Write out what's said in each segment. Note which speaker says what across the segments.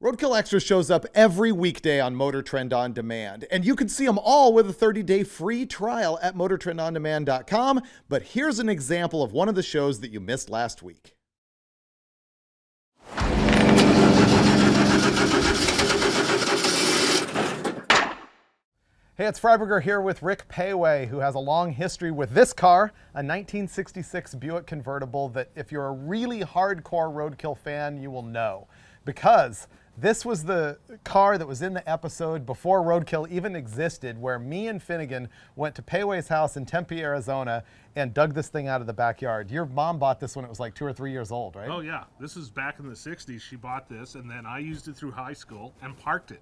Speaker 1: Roadkill Extra shows up every weekday on Motor Trend On Demand, and you can see them all with a 30-day free trial at motortrendondemand.com. But here's an example of one of the shows that you missed last week. Hey, it's Freiburger here with Rick Péwé, who has a long history with this car, a 1966 Buick convertible that if you're a really hardcore Roadkill fan, you will know. Because this was the car that was in the episode before Roadkill even existed, where me and Finnegan went to Péwé's house in Tempe, Arizona, and dug this thing out of the backyard. Your mom bought this when it was like 2 or 3 years old, right?
Speaker 2: Oh yeah, this is back in the 60s. She bought this, and then I used it through high school and parked it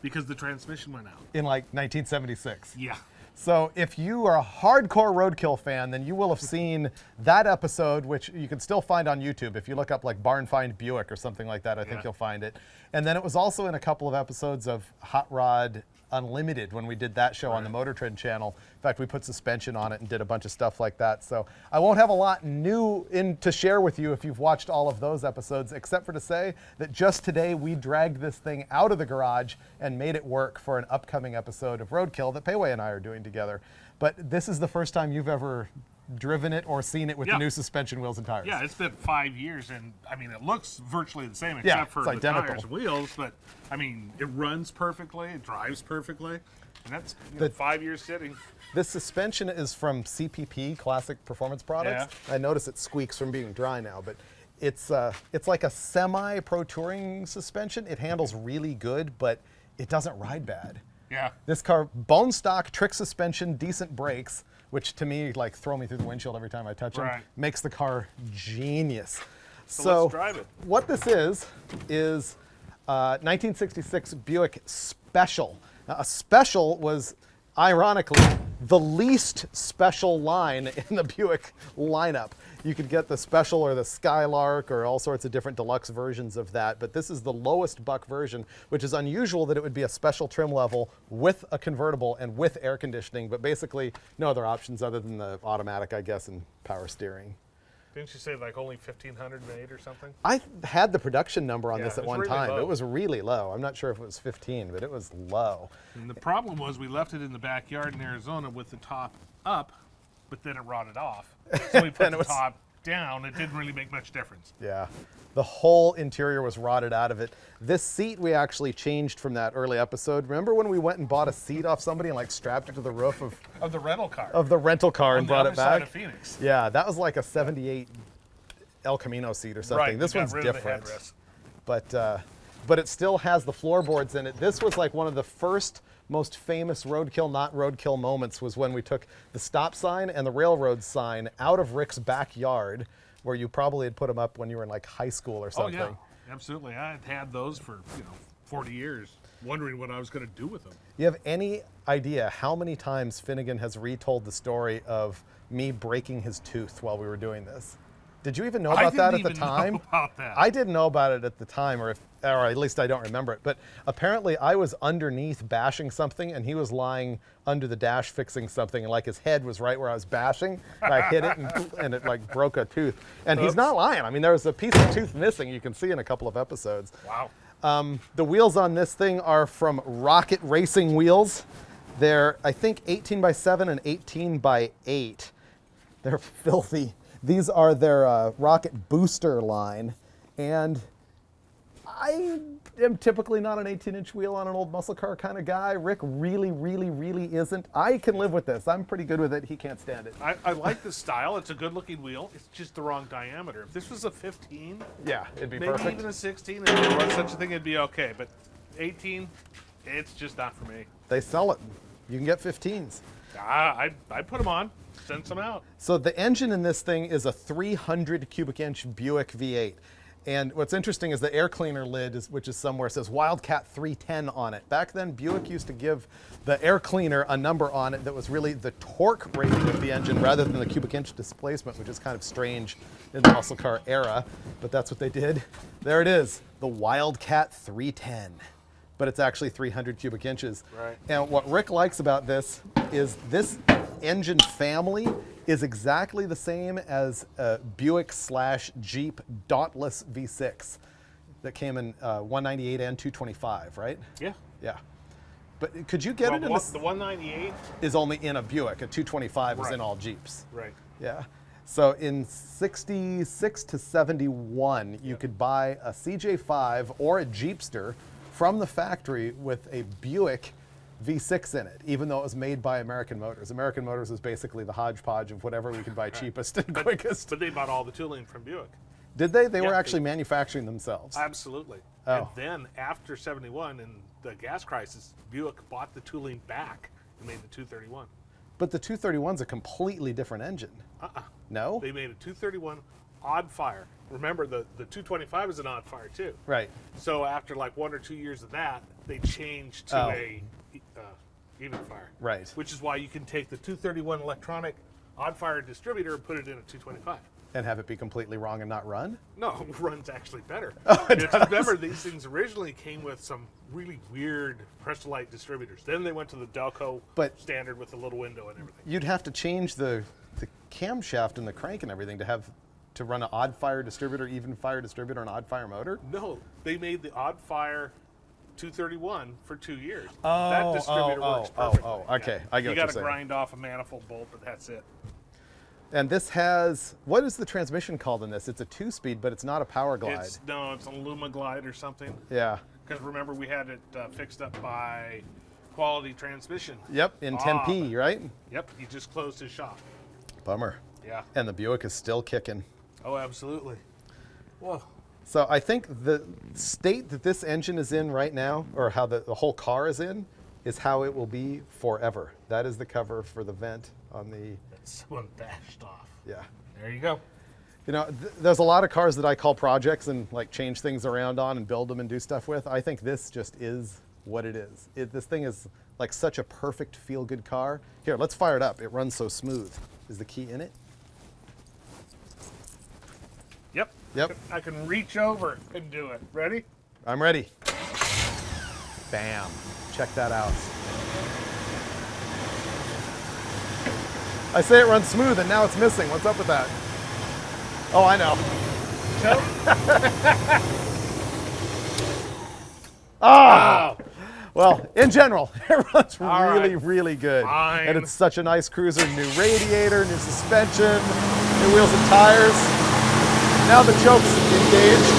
Speaker 2: because the transmission went out.
Speaker 1: In like 1976.
Speaker 2: Yeah.
Speaker 1: So if you are a hardcore Roadkill fan, then you will have seen that episode, which you can still find on YouTube. If you look up like Barn Find Buick or something like that, I think you'll find it. And then it was also in a couple of episodes of Hot Rod Unlimited when we did that show on the Motor Trend channel. In fact, we put suspension on it and did a bunch of stuff like that. So I won't have a lot new to share with you if you've watched all of those episodes, except for to say that just today we dragged this thing out of the garage and made it work for an upcoming episode of Roadkill that Péwé and I are doing together. But this is the first time you've ever driven it or seen it with the new suspension wheels and tires.
Speaker 2: Yeah, it's been 5 years, and I mean, it looks virtually the same except for the tires and wheels, but I mean, it runs perfectly, it drives perfectly, and that's 5 years sitting.
Speaker 1: This suspension is from CPP, Classic Performance Products. Yeah. I notice it squeaks from being dry now, but it's like a semi-pro touring suspension. It handles really good, but it doesn't ride bad.
Speaker 2: Yeah.
Speaker 1: This car, bone stock, trick suspension, decent brakes, which to me, like, throw me through the windshield every time I touch them, makes the car genius.
Speaker 2: So let's drive it.
Speaker 1: What this is 1966 Buick Special. Now, a Special was, ironically, the least special line in the Buick lineup. You could get the Special or the Skylark or all sorts of different deluxe versions of that, but this is the lowest buck version, which is unusual that it would be a special trim level with a convertible and with air conditioning, but basically no other options other than the automatic, I guess, and power steering.
Speaker 2: Didn't you say like only 1,500 made or something?
Speaker 1: I had the production number on this at one time.
Speaker 2: Low.
Speaker 1: It was really low. I'm not sure if it was 15, but it was low.
Speaker 2: And the problem was we left it in the backyard in Arizona with the top up, but then it rotted off. So we put the top down. It didn't really make much difference.
Speaker 1: Yeah. The whole interior was rotted out of it. This seat we actually changed from that early episode. Remember when we went and bought a seat off somebody and like strapped it to the roof
Speaker 2: of the rental car?
Speaker 1: Of the rental car and brought it back?
Speaker 2: On the other side of Phoenix.
Speaker 1: Yeah, that was like a 78 El Camino seat or something.
Speaker 2: Right,
Speaker 1: this one's different. But it still has the floorboards in it. This was like one of the first most famous Roadkill, not Roadkill moments was when we took the stop sign and the railroad sign out of Rick's backyard, where you probably had put them up when you were in like high school or something.
Speaker 2: Oh yeah, absolutely. I had those for 40 years, wondering what I was going to do with them.
Speaker 1: You have any idea how many times Finnegan has retold the story of me breaking his tooth while we were doing this? Did you even know about that at the time?
Speaker 2: Know about that.
Speaker 1: I didn't know about it at the time, or at least I don't remember it. But apparently I was underneath bashing something, and he was lying under the dash fixing something, and like his head was right where I was bashing. And I hit it, and it like broke a tooth. And he's not lying. I mean, there was a piece of tooth missing. You can see in a couple of episodes.
Speaker 2: Wow.
Speaker 1: The wheels on this thing are from Rocket Racing wheels. They're, I think, 18 by 7 and 18 by 8. They're filthy. These are their Rocket Booster line, and I am typically not an 18-inch wheel on an old muscle car kind of guy. Rick really, really, really isn't. I can live with this. I'm pretty good with it. He can't stand it.
Speaker 2: I like the style. It's a good-looking wheel. It's just the wrong diameter. If this was a 15,
Speaker 1: yeah, it'd be
Speaker 2: maybe
Speaker 1: perfect.
Speaker 2: Even a 16, if there was such a thing, it'd be okay. But 18, it's just not for me.
Speaker 1: They sell it. You can get 15s.
Speaker 2: I put them on. Send some out.
Speaker 1: So the engine in this thing is a 300 cubic inch Buick V8. And what's interesting is the air cleaner lid, which is somewhere, says Wildcat 310 on it. Back then, Buick used to give the air cleaner a number on it that was really the torque rating of the engine rather than the cubic inch displacement, which is kind of strange in the muscle car era, but that's what they did. There it is, the Wildcat 310. But it's actually 300 cubic inches.
Speaker 2: Right.
Speaker 1: And what Rick likes about this is this engine family is exactly the same as a Buick / Jeep Dauntless V6. that came in 198 and 225, right?
Speaker 2: Yeah.
Speaker 1: Yeah. But could you get it in
Speaker 2: the 198
Speaker 1: is only in a Buick. A 225 is
Speaker 2: Right.
Speaker 1: in all Jeeps.
Speaker 2: Right.
Speaker 1: Yeah. So in 66 to 71, you could buy a CJ5 or a Jeepster from the factory with a Buick V6 in it, even though it was made by American Motors. American Motors is basically the hodgepodge of whatever we could buy cheapest and quickest.
Speaker 2: But they bought all the tooling from Buick.
Speaker 1: Did they? They were
Speaker 2: Yeah,
Speaker 1: actually manufacturing themselves.
Speaker 2: Absolutely.
Speaker 1: Oh.
Speaker 2: And then after 71 and the gas crisis, Buick bought the tooling back and made the 231.
Speaker 1: But the 231's a completely different engine. No?
Speaker 2: They made a 231 odd fire. Remember, the 225 is an odd fire too.
Speaker 1: Right.
Speaker 2: So after like 1 or 2 years of that, they changed to a even fire.
Speaker 1: Right.
Speaker 2: Which is why you can take the 231 electronic odd fire distributor and put it in a 225.
Speaker 1: And have it be completely wrong and not run?
Speaker 2: No, it runs actually better.
Speaker 1: Oh, it does?
Speaker 2: Remember, these things originally came with some really weird Prestolite distributors. Then they went to the Delco standard with the little window and everything.
Speaker 1: You'd have to change the camshaft and the crank and everything to run an odd fire distributor, even fire distributor, and odd fire motor?
Speaker 2: No, they made the odd fire 231 for 2 years.
Speaker 1: Oh,
Speaker 2: that distributor works perfectly.
Speaker 1: Okay. I get what you're saying.
Speaker 2: You got to grind off a manifold bolt, but that's it.
Speaker 1: And this has, what is the transmission called in this? It's a 2-speed, but it's not a power glide.
Speaker 2: It's a Luma Glide or something.
Speaker 1: Yeah.
Speaker 2: Because remember, we had it fixed up by Quality Transmission.
Speaker 1: Yep, in Tempe, right?
Speaker 2: Yep, he just closed his shop.
Speaker 1: Bummer.
Speaker 2: Yeah.
Speaker 1: And the Buick is still kicking.
Speaker 2: Oh, absolutely. Whoa.
Speaker 1: So I think the state that this engine is in right now, or how the whole car is in, is how it will be forever. That is the cover for the vent on the...
Speaker 2: This one bashed off.
Speaker 1: Yeah.
Speaker 2: There you go.
Speaker 1: You know, there's a lot of cars that I call projects and like change things around on and build them and do stuff with. I think this just is what it is. This thing is like such a perfect feel-good car. Here, let's fire it up. It runs so smooth. Is the key in it?
Speaker 2: Yep.
Speaker 1: Yep.
Speaker 2: I can reach over and do it. Ready?
Speaker 1: I'm ready. Bam. Check that out. I say it runs smooth and now it's missing. What's up with that? Oh, I know. Ah! Well, in general, it runs really good.
Speaker 2: Fine.
Speaker 1: And it's such a nice cruiser. New radiator, new suspension, new wheels and tires. Now the choke's engaged.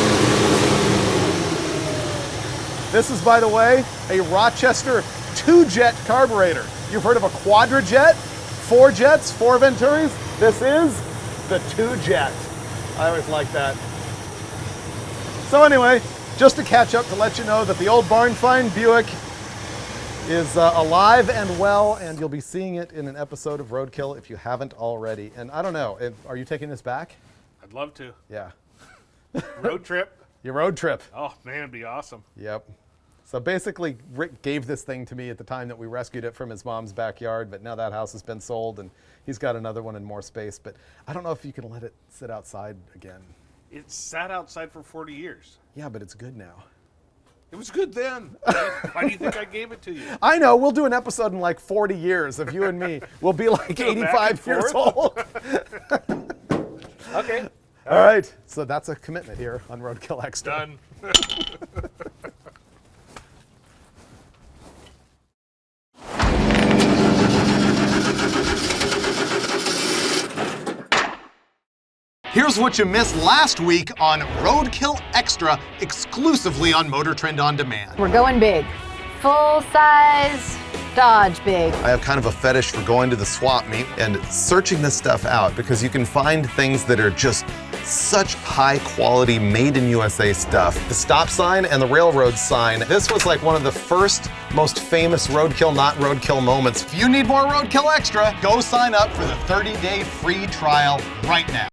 Speaker 1: This is, by the way, a Rochester 2-jet carburetor. You've heard of a quadrajet? 4 jets, 4 Venturis? This is the 2-jet. I always like that. So anyway, just to catch up to let you know that the old barn find Buick is alive and well, and you'll be seeing it in an episode of Roadkill if you haven't already. And I don't know, are you taking this back?
Speaker 2: I'd love to.
Speaker 1: Yeah.
Speaker 2: Road trip.
Speaker 1: Your road trip.
Speaker 2: Oh, man, it'd be awesome.
Speaker 1: Yep. So basically, Rick gave this thing to me at the time that we rescued it from his mom's backyard, but now that house has been sold and he's got another one in more space. But I don't know if you can let it sit outside again.
Speaker 2: It sat outside for 40 years.
Speaker 1: Yeah, but it's good now.
Speaker 2: It was good then. Why do you think I gave it to you?
Speaker 1: I know. We'll do an episode in like 40 years of you and me. We'll be like 85 years old.
Speaker 2: Okay.
Speaker 1: All right. So that's a commitment here on Roadkill Extra.
Speaker 2: Done.
Speaker 1: Here's what you missed last week on Roadkill Extra, exclusively on Motor Trend On Demand.
Speaker 3: We're going big. Full size Dodge big.
Speaker 1: I have kind of a fetish for going to the swap meet and searching this stuff out because you can find things that are just such high quality, made in USA stuff. The stop sign and the railroad sign. This was like one of the first most famous Roadkill, not Roadkill moments. If you need more Roadkill Extra, go sign up for the 30-day free trial right now.